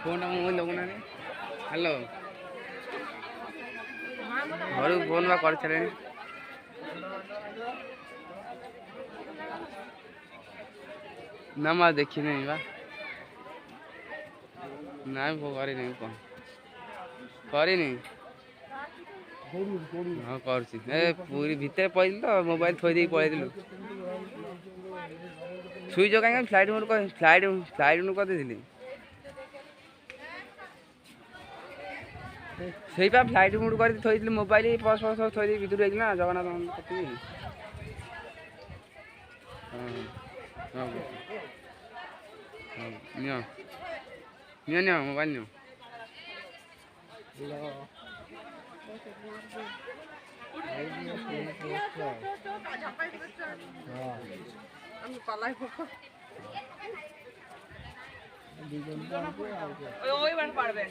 ଫୋନ୍ଟା mobile ଦେବୁନାହାନ୍ତି। Hello, ଘରକୁ phone ବା କରିସାରିଲେଣି। ନା ମୁଁ ଆଉ ଦେଖିନି ବା, ନାଇଁ କରିନି, କ'ଣ କରିନି। ହଁ କରୁଛି, ଏ ପୁରୀ ଭିତରେ ପଳେଇଥିଲୁ ତ, ମୋବାଇଲ ଥୋଇ ଦେଇକି ପଳେଇଥିଲୁ। ସୁଇଚ୍ କାହିଁକି ଫ୍ଲାଇଟ୍ ମୋଡ଼ ଫ୍ଲାଇଟ୍ ମୋଡ଼ କରିଦେଇଥିଲି। ସେଇପା ଫ୍ଲାଇଟ୍ ମୋଡ଼ କରି ଥୋଇଥିଲି ମୋବାଇଲ, ପର୍ସ ଫର୍ସ ସବୁ ଥୋଇ ଦେଇକି ଭିତରୁ ଯାଇଥିଲି ନା ଜଗନ୍ନାଥ ମନ୍ଦିର କତିକି। ହଁ ହଁ ହଁ, ନିଅ ନିଅ ନିଅ ମୋବାଇଲ ନିଅ। ওই পারবেন।